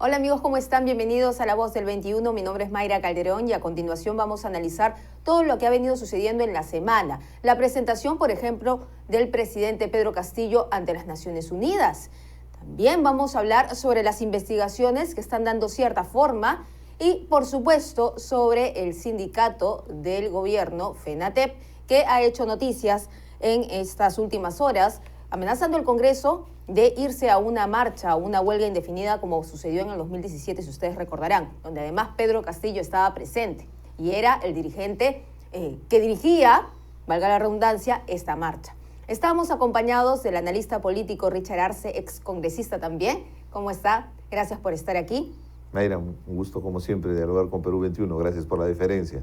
Hola amigos, ¿cómo están? Bienvenidos a La Voz del 21. Mi nombre es Mayra Calderón y a continuación vamos a analizar todo lo que ha venido sucediendo en la semana. La presentación, por ejemplo, del presidente Pedro Castillo ante las Naciones Unidas. También vamos a hablar sobre las investigaciones que están dando cierta forma y, por supuesto, sobre el sindicato del gobierno, FENATEP, que ha hecho noticias en estas últimas horas, amenazando al Congreso de irse a una marcha, a una huelga indefinida como sucedió en el 2017, si ustedes recordarán, donde además Pedro Castillo estaba presente y era el dirigente que dirigía, valga la redundancia, esta marcha. Estábamos acompañados del analista político Richard Arce, excongresista también. ¿Cómo está? Gracias por estar aquí. Mayra, un gusto como siempre dialogar con Perú 21. Gracias por la deferencia.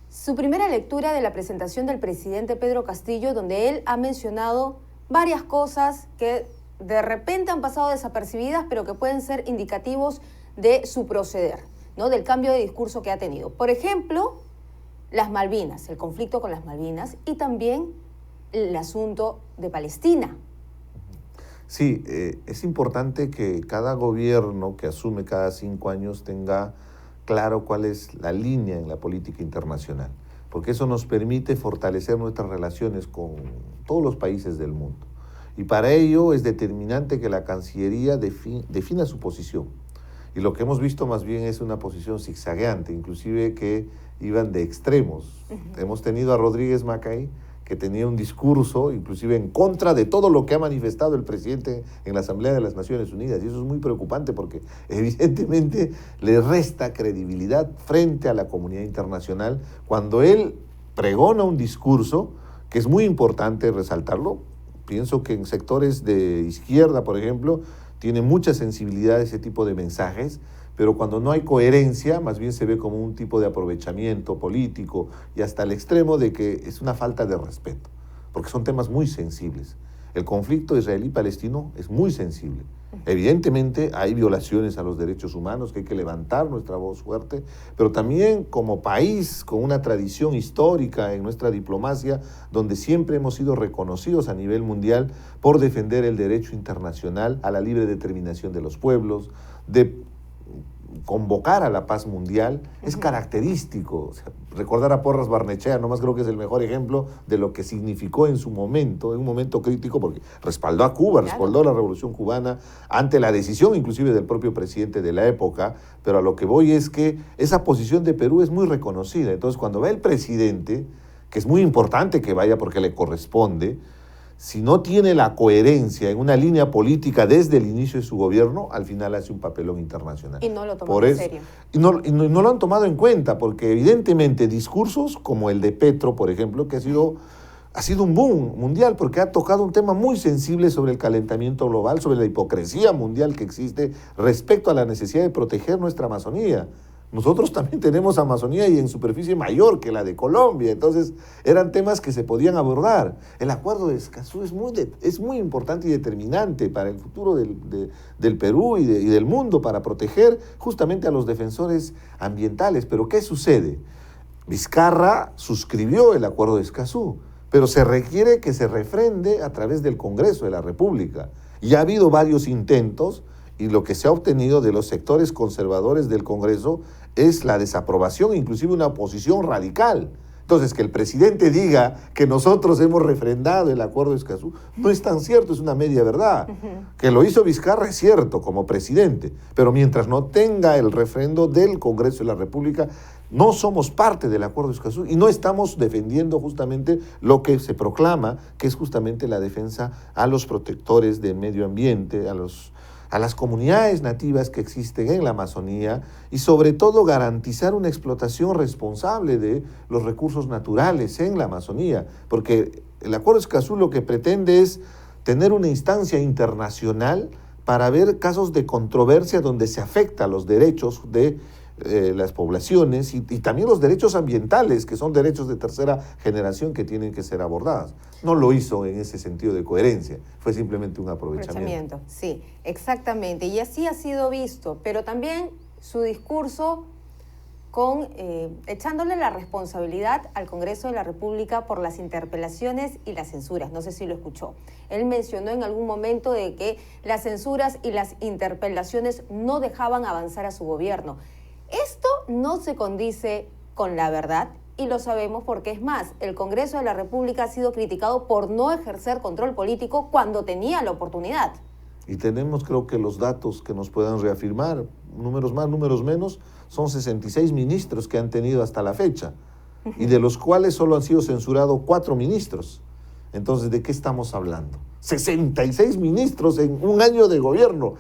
Su primera lectura de la presentación del presidente Pedro Castillo, donde él ha mencionado varias cosas que de repente han pasado desapercibidas, pero que pueden ser indicativos de su proceder, ¿no? Del cambio de discurso que ha tenido. Por ejemplo, las Malvinas, el conflicto con las Malvinas y también el asunto de Palestina. Sí, es importante que cada gobierno que asume cada 5 años tenga claro cuál es la línea en la política internacional, porque eso nos permite fortalecer nuestras relaciones con todos los países del mundo. Y para ello es determinante que la Cancillería defina su posición. Y lo que hemos visto más bien es una posición zigzagueante, inclusive que iban de extremos. Hemos tenido a Rodríguez Macay, que tenía un discurso inclusive en contra de todo lo que ha manifestado el presidente en la Asamblea de las Naciones Unidas. Y eso es muy preocupante porque evidentemente le resta credibilidad frente a la comunidad internacional cuando él pregona un discurso que es muy importante resaltarlo. Pienso que en sectores de izquierda, por ejemplo, tiene mucha sensibilidad ese tipo de mensajes, pero cuando no hay coherencia, más bien se ve como un tipo de aprovechamiento político y hasta el extremo de que es una falta de respeto, porque son temas muy sensibles. El conflicto israelí-palestino es muy sensible. Evidentemente hay violaciones a los derechos humanos, que hay que levantar nuestra voz fuerte, pero también como país con una tradición histórica en nuestra diplomacia, donde siempre hemos sido reconocidos a nivel mundial por defender el derecho internacional a la libre determinación de los pueblos, de convocar a la paz mundial, es característico. O sea, recordar a Porras Barnechea, nomás creo que es el mejor ejemplo de lo que significó en su momento, en un momento crítico, porque respaldó a Cuba, respaldó a la Revolución Cubana, ante la decisión inclusive del propio presidente de la época, pero a lo que voy es que esa posición de Perú es muy reconocida. Entonces, cuando va el presidente, que es muy importante que vaya porque le corresponde, si no tiene la coherencia en una línea política desde el inicio de su gobierno, al final hace un papelón internacional. Y no lo toman en serio. Y no lo han tomado en cuenta, porque evidentemente discursos como el de Petro, por ejemplo, que ha sido un boom mundial, porque ha tocado un tema muy sensible sobre el calentamiento global, sobre la hipocresía mundial que existe respecto a la necesidad de proteger nuestra Amazonía. Nosotros también tenemos Amazonía y en superficie mayor que la de Colombia, entonces eran temas que se podían abordar. El acuerdo de Escazú es muy importante y determinante para el futuro del Perú y del mundo, para proteger justamente a los defensores ambientales. Pero ¿qué sucede? Vizcarra suscribió el acuerdo de Escazú, pero se requiere que se refrende a través del Congreso de la República. Y ha habido varios intentos, y lo que se ha obtenido de los sectores conservadores del Congreso es la desaprobación, inclusive una oposición radical. Entonces, que el presidente diga que nosotros hemos refrendado el acuerdo de Escazú no es tan cierto, es una media verdad. Que lo hizo Vizcarra es cierto como presidente, pero mientras no tenga el refrendo del Congreso de la República, no somos parte del acuerdo de Escazú y no estamos defendiendo justamente lo que se proclama, que es justamente la defensa a los protectores del medio ambiente, a las comunidades nativas que existen en la Amazonía y sobre todo garantizar una explotación responsable de los recursos naturales en la Amazonía, porque el Acuerdo de Escazú lo que pretende es tener una instancia internacional para ver casos de controversia donde se afecta los derechos de las poblaciones y también los derechos ambientales, que son derechos de tercera generación que tienen que ser abordados. No lo hizo en ese sentido de coherencia, fue simplemente un aprovechamiento. Sí, exactamente, y así ha sido visto, pero también su discurso con echándole la responsabilidad al Congreso de la República por las interpelaciones y las censuras. No sé si lo escuchó. Él mencionó en algún momento de que las censuras y las interpelaciones no dejaban avanzar a su gobierno. Esto no se condice con la verdad y lo sabemos porque, es más, el Congreso de la República ha sido criticado por no ejercer control político cuando tenía la oportunidad. Y tenemos, creo que los datos que nos puedan reafirmar, números más, números menos, son 66 ministros que han tenido hasta la fecha, y de los cuales solo han sido censurados 4 ministros. Entonces, ¿de qué estamos hablando? 66 ministros en un año de gobierno.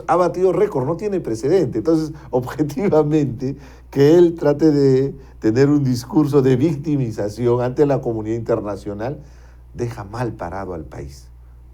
Ha batido récord, no tiene precedente. Entonces, objetivamente, que él trate de tener un discurso de victimización ante la comunidad internacional deja mal parado al país.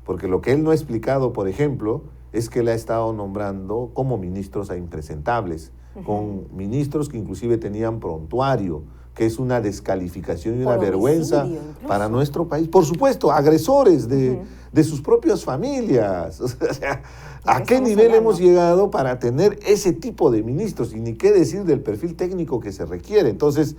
Porque lo que él no ha explicado, por ejemplo, es que él ha estado nombrando como ministros a impresentables, con ministros que inclusive tenían prontuario, que es una descalificación y una vergüenza para nuestro país. Por supuesto, agresores de sus propias familias. O sea, ¿a qué nivel hemos llegado para tener ese tipo de ministros? Y ni qué decir del perfil técnico que se requiere. Entonces,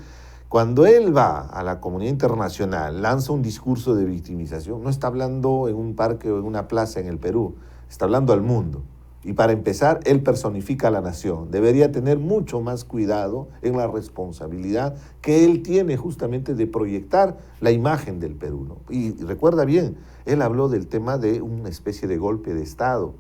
cuando él va a la comunidad internacional, lanza un discurso de victimización, no está hablando en un parque o en una plaza en el Perú, está hablando al mundo. Y para empezar, él personifica a la nación. Debería tener mucho más cuidado en la responsabilidad que él tiene justamente de proyectar la imagen del Perú, ¿no? Y recuerda bien, él habló del tema de una especie de golpe de Estado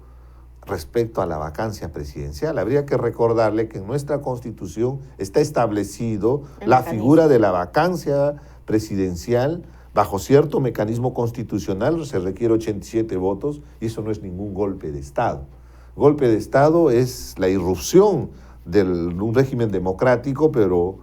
respecto a la vacancia presidencial. Habría que recordarle que en nuestra Constitución está establecido la figura de la vacancia presidencial bajo cierto mecanismo constitucional. Se requiere 87 votos y eso no es ningún golpe de Estado. Golpe de Estado es la irrupción de un régimen democrático, pero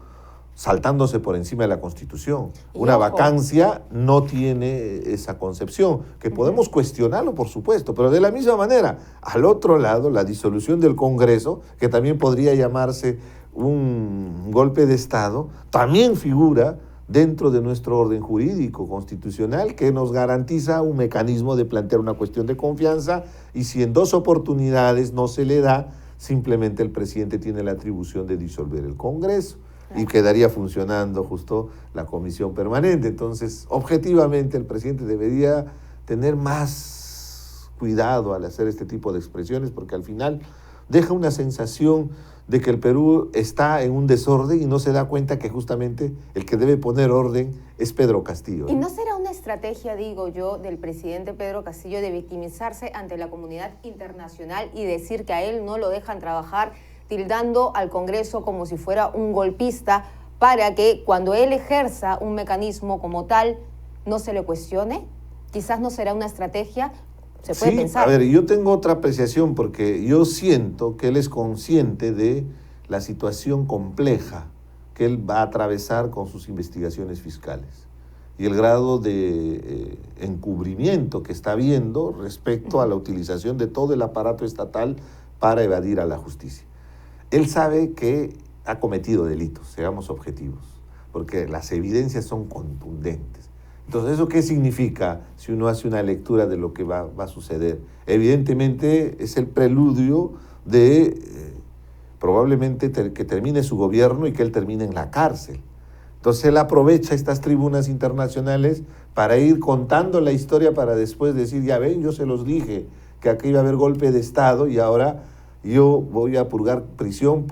saltándose por encima de la Constitución. Una vacancia no tiene esa concepción, que podemos cuestionarlo, por supuesto, pero de la misma manera, al otro lado, la disolución del Congreso, que también podría llamarse un golpe de Estado, también figura dentro de nuestro orden jurídico constitucional, que nos garantiza un mecanismo de plantear una cuestión de confianza, y si en 2 oportunidades no se le da, simplemente el presidente tiene la atribución de disolver el Congreso y quedaría funcionando justo la comisión permanente. Entonces, objetivamente, el presidente debería tener más cuidado al hacer este tipo de expresiones, porque al final deja una sensación de que el Perú está en un desorden y no se da cuenta que justamente el que debe poner orden es Pedro Castillo. ¿Y no será una estrategia, digo yo, del presidente Pedro Castillo de victimizarse ante la comunidad internacional y decir que a él no lo dejan trabajar, tildando al Congreso como si fuera un golpista, para que cuando él ejerza un mecanismo como tal no se le cuestione? Quizás no será una estrategia. Se puede pensar. A ver, yo tengo otra apreciación, porque yo siento que él es consciente de la situación compleja que él va a atravesar con sus investigaciones fiscales y el grado de encubrimiento que está habiendo respecto a la utilización de todo el aparato estatal para evadir a la justicia. Él sabe que ha cometido delitos, seamos objetivos, porque las evidencias son contundentes. Entonces, ¿eso qué significa si uno hace una lectura de lo que va a suceder? Evidentemente es el preludio de probablemente que termine su gobierno y que él termine en la cárcel. Entonces él aprovecha estas tribunas internacionales para ir contando la historia, para después decir, ya ven, yo se los dije que aquí iba a haber golpe de Estado y ahora yo voy a purgar prisión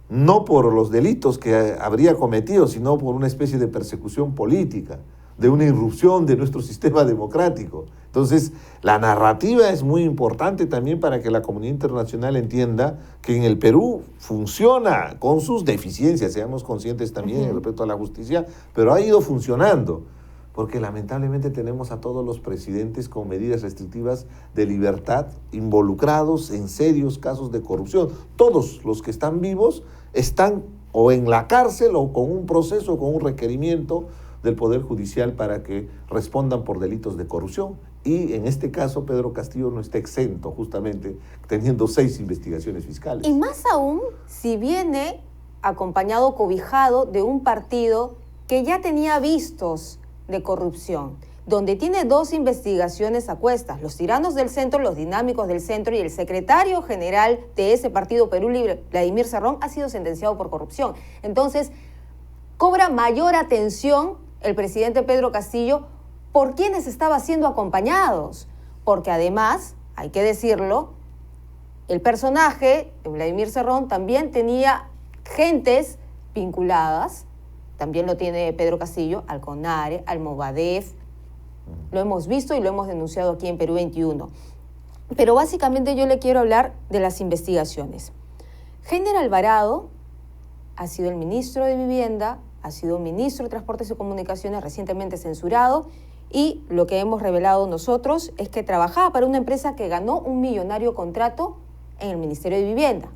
no por los delitos que habría cometido, sino por una especie de persecución política, de una irrupción de nuestro sistema democrático. Entonces, la narrativa es muy importante también para que la comunidad internacional entienda que en el Perú funciona con sus deficiencias, seamos conscientes también respecto a la justicia, pero ha ido funcionando, porque lamentablemente tenemos a todos los presidentes con medidas restrictivas de libertad involucrados en serios casos de corrupción. Todos los que están vivos están o en la cárcel o con un proceso, con un requerimiento del Poder Judicial para que respondan por delitos de corrupción. Y en este caso Pedro Castillo no está exento, justamente teniendo 6 investigaciones fiscales. Y más aún si viene acompañado, cobijado de un partido que ya tenía vistos de corrupción. donde tiene 2 investigaciones a cuestas, los tiranos del centro, los dinámicos del centro, y el secretario general de ese partido, Perú Libre, Vladimir Cerrón, ha sido sentenciado por corrupción. Entonces, cobra mayor atención el presidente Pedro Castillo por quienes estaba siendo acompañados, porque además, hay que decirlo, el personaje, Vladimir Cerrón, también tenía gentes vinculadas, también lo tiene Pedro Castillo, al CONARE, al Movadef. Lo hemos visto y lo hemos denunciado aquí en Perú 21. Pero básicamente yo le quiero hablar de las investigaciones. Heiner Alvarado ha sido el ministro de Vivienda, ha sido ministro de Transportes y Comunicaciones, recientemente censurado, y lo que hemos revelado nosotros es que trabajaba para una empresa que ganó un millonario contrato en el Ministerio de Vivienda.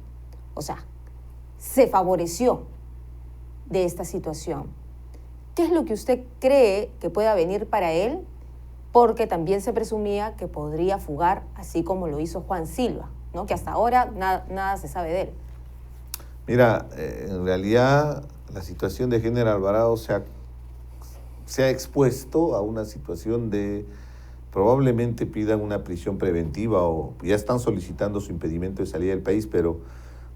O sea, se favoreció de esta situación. ¿Qué es lo que usted cree que pueda venir para él? Porque también se presumía que podría fugar, así como lo hizo Juan Silva, ¿no? Que hasta ahora nada se sabe de él. Mira, en realidad la situación de Heiner Alvarado se ha expuesto a una situación de probablemente pidan una prisión preventiva o ya están solicitando su impedimento de salida del país, pero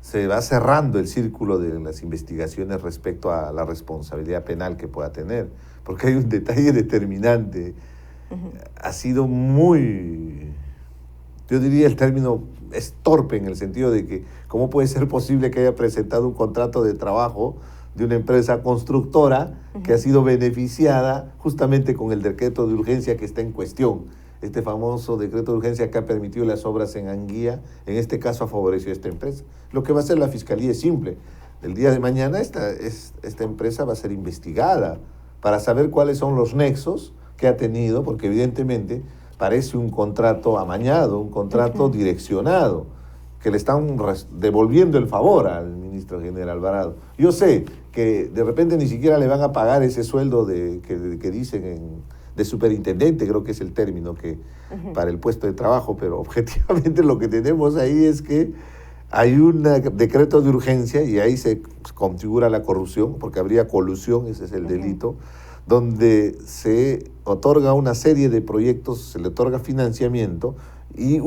se va cerrando el círculo de las investigaciones respecto a la responsabilidad penal que pueda tener, porque hay un detalle determinante. Ha sido muy, yo diría el término es torpe en el sentido de que cómo puede ser posible que haya presentado un contrato de trabajo de una empresa constructora que ha sido beneficiada justamente con el decreto de urgencia que está en cuestión. Este famoso decreto de urgencia que ha permitido las obras en Anguía, en este caso ha favorecido a esta empresa. Lo que va a hacer la Fiscalía es simple. El día de mañana esta empresa va a ser investigada para saber cuáles son los nexos que ha tenido, porque evidentemente parece un contrato amañado, un contrato direccionado, que le están devolviendo el favor al ministro Heiner Alvarado. Yo sé que de repente ni siquiera le van a pagar ese sueldo que dicen de superintendente, creo que es el término que para el puesto de trabajo, pero objetivamente lo que tenemos ahí es que hay un decreto de urgencia y ahí se configura la corrupción, porque habría colusión, ese es el delito, donde se otorga una serie de proyectos, se le otorga financiamiento y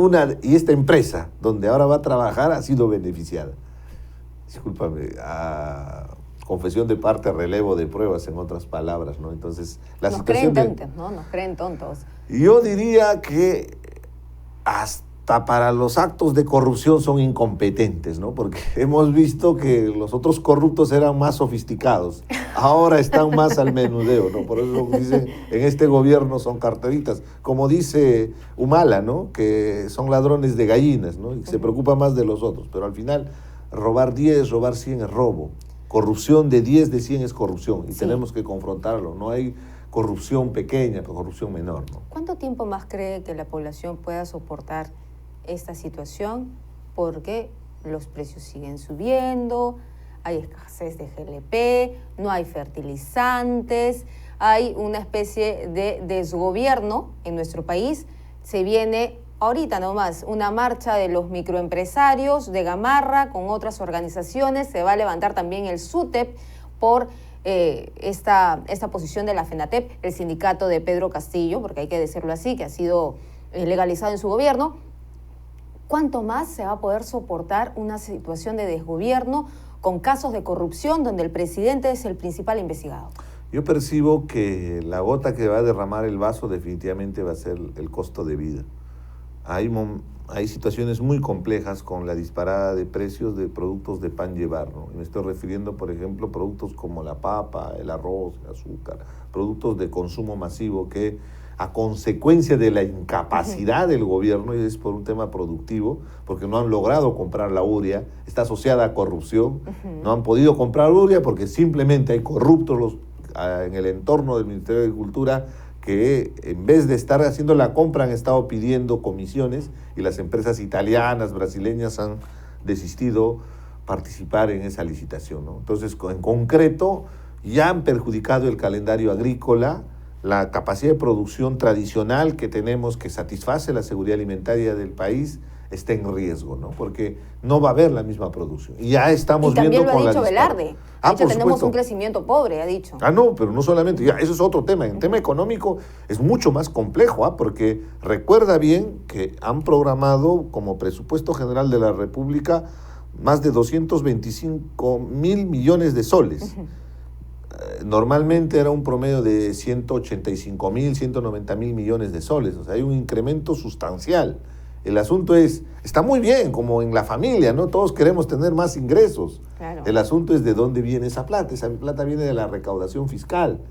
esta empresa donde ahora va a trabajar ha sido beneficiada. Discúlpame, a confesión de parte, relevo de pruebas, en otras palabras, ¿no? Entonces, la situación Nos creen tontos. Yo diría que hasta para los actos de corrupción son incompetentes, ¿no? Porque hemos visto que los otros corruptos eran más sofisticados, ahora están más al menudeo, ¿no? Por eso dicen, en este gobierno son carteritas, como dice Humala, ¿no? Que son ladrones de gallinas, ¿no? Y se preocupa más de los otros, pero al final robar 10, robar 100 es robo. Corrupción de 10, de 100 es corrupción, y tenemos que confrontarlo. No hay corrupción pequeña, pero corrupción menor, ¿no? ¿Cuánto tiempo más cree que la población pueda soportar esta situación? Porque los precios siguen subiendo, hay escasez de GLP, no hay fertilizantes, hay una especie de desgobierno en nuestro país. Se viene ahorita nomás una marcha de los microempresarios de Gamarra con otras organizaciones, se va a levantar también el SUTEP por esta posición de la FENATEP, el sindicato de Pedro Castillo, porque hay que decirlo así, que ha sido legalizado en su gobierno. ¿Cuánto más se va a poder soportar una situación de desgobierno con casos de corrupción donde el presidente es el principal investigado? Yo percibo que la gota que va a derramar el vaso definitivamente va a ser el costo de vida. Hay situaciones muy complejas con la disparada de precios de productos de pan llevar, ¿no? Me estoy refiriendo, por ejemplo, productos como la papa, el arroz, el azúcar, productos de consumo masivo que a consecuencia de la incapacidad del gobierno, y es por un tema productivo, porque no han logrado comprar la urea, está asociada a corrupción, no han podido comprar urea porque simplemente hay corruptos en el entorno del Ministerio de Agricultura que en vez de estar haciendo la compra han estado pidiendo comisiones y las empresas italianas, brasileñas han desistido participar en esa licitación, ¿no? Entonces, en concreto, ya han perjudicado el calendario agrícola, la capacidad de producción tradicional que tenemos que satisface la seguridad alimentaria del país, esté en riesgo, ¿no? Porque no va a haber la misma producción. Y ya estamos y también viendo con la lo ha dicho Velarde. Ha dicho, tenemos supuesto. un crecimiento pobre, ha dicho. No, pero no solamente, ya, eso es otro tema. En tema económico es mucho más complejo, porque recuerda bien que han programado como presupuesto general de la República más de 225.000 millones de soles. Normalmente era un promedio de 185.000, 190.000 millones de soles. O sea, hay un incremento sustancial. El asunto está muy bien, como en la familia, ¿no? Todos queremos tener más ingresos. Claro. El asunto es de dónde viene esa plata. Esa plata viene de la recaudación fiscal.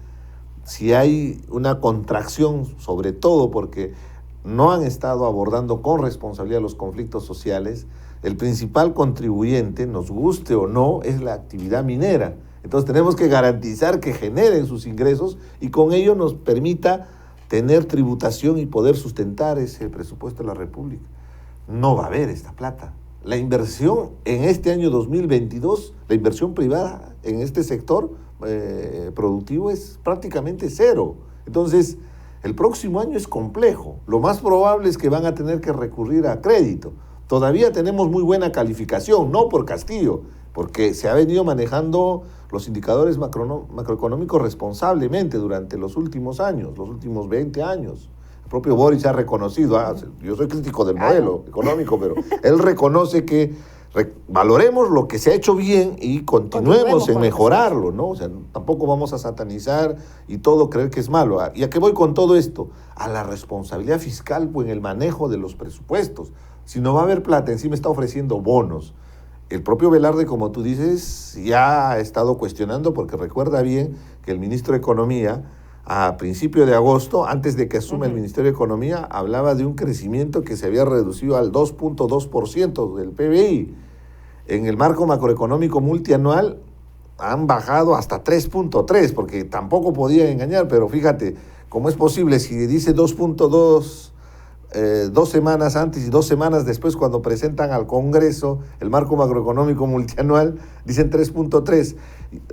Si hay una contracción, sobre todo porque no han estado abordando con responsabilidad los conflictos sociales, el principal contribuyente, nos guste o no, es la actividad minera. Entonces tenemos que garantizar que generen sus ingresos y con ello nos permita tener tributación y poder sustentar ese presupuesto de la República. No va a haber esta plata. La inversión en este año 2022, la inversión privada en este sector productivo es prácticamente cero. Entonces, el próximo año es complejo. Lo más probable es que van a tener que recurrir a crédito. Todavía tenemos muy buena calificación, no por Castillo, porque se ha venido manejando los indicadores macroeconómicos responsablemente durante los últimos años, los últimos 20 años. El propio Boric ha reconocido, yo soy crítico del modelo económico, pero él reconoce que valoremos lo que se ha hecho bien y continuemos en mejorarlo, ¿no? O sea, tampoco vamos a satanizar y todo creer que es malo. ¿Y a qué voy con todo esto? A la responsabilidad fiscal pues, en el manejo de los presupuestos. Si no va a haber plata, encima está ofreciendo bonos. El propio Velarde, como tú dices, ya ha estado cuestionando, porque recuerda bien que el ministro de Economía, a principio de agosto, antes de que asuma el Ministerio de Economía, hablaba de un crecimiento que se había reducido al 2.2% del PBI. En el marco macroeconómico multianual han bajado hasta 3.3%, porque tampoco podían engañar, pero fíjate, ¿cómo es posible si dice 2.2%? 2 semanas antes y 2 semanas después, cuando presentan al Congreso el marco macroeconómico multianual, dicen 3.3.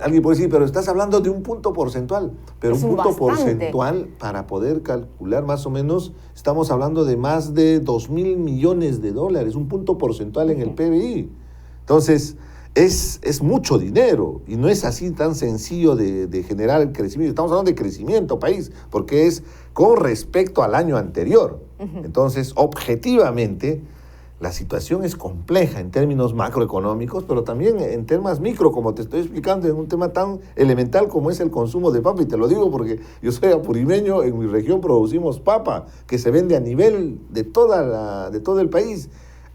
Alguien puede decir, pero estás hablando de un punto porcentual. Pero un punto porcentual, para poder calcular más o menos, estamos hablando de más de 2.000 millones de dólares, un punto porcentual en el PBI. Entonces, es mucho dinero y no es así tan sencillo de generar el crecimiento. Estamos hablando de crecimiento país, porque es con respecto al año anterior. Entonces, objetivamente, la situación es compleja en términos macroeconómicos, pero también en temas micro, como te estoy explicando, en un tema tan elemental como es el consumo de papa. Y te lo digo porque yo soy apurimeño, en mi región producimos papa, que se vende a nivel de todo el país.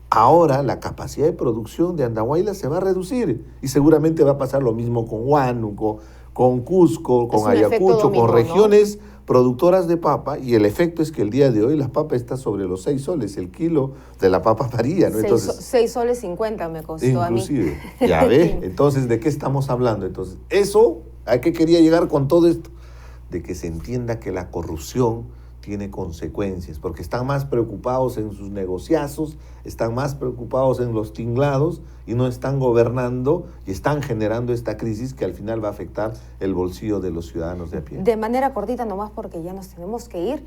Ahora la capacidad de producción de Andahuayla se va a reducir y seguramente va a pasar lo mismo con Huánuco, con Cusco, con Ayacucho, con regiones productoras de papa, y el efecto es que el día de hoy la papa está sobre los 6 soles, el kilo de la papa varía, ¿no? 6 soles 50 me costó inclusive, a mí. Ya ve, entonces, ¿de qué estamos hablando? Entonces, eso, ¿a qué quería llegar con todo esto? De que se entienda que la corrupción tiene consecuencias, porque están más preocupados en sus negociazos, están más preocupados en los tinglados y no están gobernando y están generando esta crisis que al final va a afectar el bolsillo de los ciudadanos de a pie. De manera cortita nomás, porque ya nos tenemos que ir,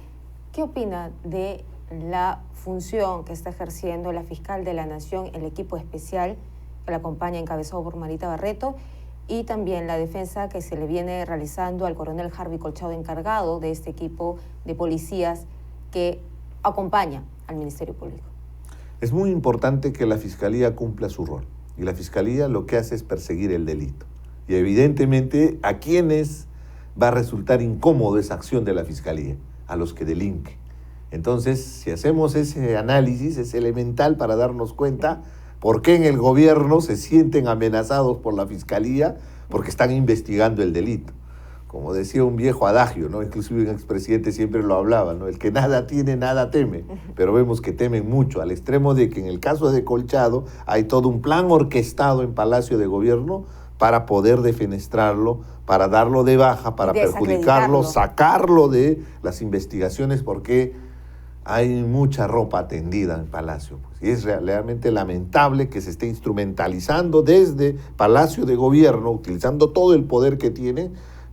¿qué opina de la función que está ejerciendo la fiscal de la Nación, el equipo especial que la acompaña encabezado por Marita Barreto, y también la defensa que se le viene realizando al coronel Harvey Colchado, encargado de este equipo de policías que acompaña al Ministerio Público? Es muy importante que la Fiscalía cumpla su rol, y la Fiscalía lo que hace es perseguir el delito. Y evidentemente, ¿a quiénes va a resultar incómodo esa acción de la Fiscalía? A los que delinquen. Entonces, si hacemos ese análisis, es elemental para darnos cuenta por qué en el gobierno se sienten amenazados por la Fiscalía, porque están investigando el delito. Como decía un viejo adagio, ¿no? Inclusive un expresidente siempre lo hablaba, ¿no? El que nada tiene, nada teme. Pero vemos que temen mucho, al extremo de que en el caso de Colchado hay todo un plan orquestado en Palacio de Gobierno para poder defenestrarlo, para darlo de baja, para perjudicarlo, sacarlo de las investigaciones, porque hay mucha ropa tendida en Palacio. Pues, y es realmente lamentable que se esté instrumentalizando desde Palacio de Gobierno, utilizando todo el poder que tiene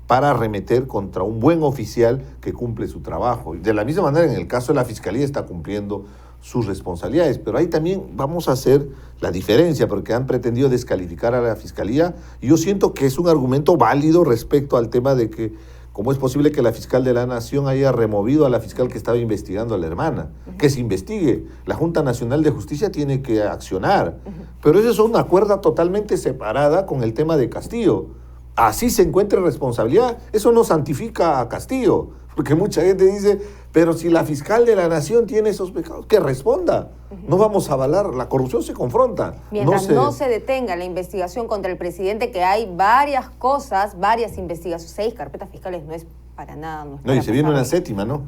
para arremeter contra un buen oficial que cumple su trabajo. Y de la misma manera, en el caso de la Fiscalía, está cumpliendo sus responsabilidades, pero ahí también vamos a hacer la diferencia, porque han pretendido descalificar a la Fiscalía, y yo siento que es un argumento válido respecto al tema de que cómo es posible que la fiscal de la Nación haya removido a la fiscal que estaba investigando a la hermana. Que se investigue. La Junta Nacional de Justicia tiene que accionar, pero eso es una cuerda totalmente separada con el tema de Castillo. Así se encuentre responsabilidad, eso no santifica a Castillo, porque mucha gente dice, pero si la fiscal de la Nación tiene esos pecados, que responda. No vamos a avalar, la corrupción se confronta. Mientras no se detenga la investigación contra el presidente, que hay varias cosas, varias investigaciones, 6 carpetas fiscales no es para nada. No, y se viene una séptima, ¿no?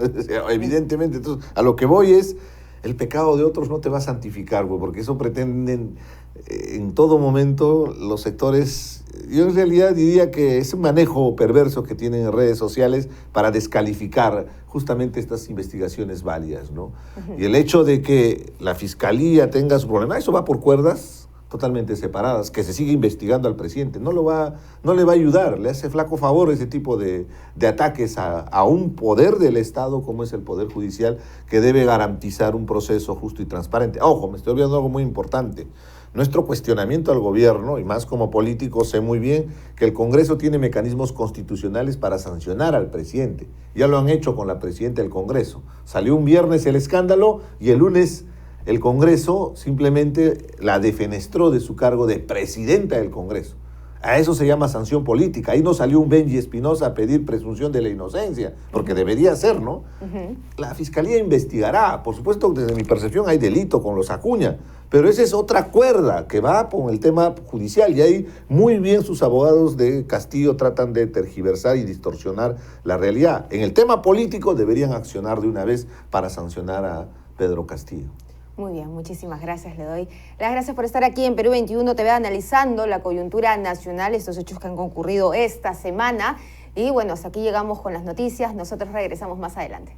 Evidentemente, entonces, a lo que voy es, el pecado de otros no te va a santificar, güey, porque eso pretenden en todo momento los sectores. Yo en realidad diría que es un manejo perverso que tienen en redes sociales para descalificar justamente estas investigaciones válidas, ¿no? Y el hecho de que la Fiscalía tenga su problema, eso va por cuerdas totalmente separadas, que se sigue investigando al presidente, no le va a ayudar, le hace flaco favor ese tipo de ataques a un poder del Estado como es el Poder Judicial, que debe garantizar un proceso justo y transparente. Ojo, me estoy olvidando algo muy importante. Nuestro cuestionamiento al gobierno, y más como político, sé muy bien que el Congreso tiene mecanismos constitucionales para sancionar al presidente. Ya lo han hecho con la presidenta del Congreso. Salió un viernes el escándalo y el lunes el Congreso simplemente la defenestró de su cargo de presidenta del Congreso. A eso se llama sanción política. Ahí no salió un Benji Espinosa a pedir presunción de la inocencia, porque debería ser, ¿no? La Fiscalía investigará. Por supuesto, desde mi percepción hay delito con los Acuña, pero esa es otra cuerda que va con el tema judicial, y ahí muy bien sus abogados de Castillo tratan de tergiversar y distorsionar la realidad. En el tema político deberían accionar de una vez para sancionar a Pedro Castillo. Muy bien, muchísimas gracias, le doy las gracias por estar aquí en Perú 21 TV analizando la coyuntura nacional, estos hechos que han concurrido esta semana. Y bueno, hasta aquí llegamos con las noticias, nosotros regresamos más adelante.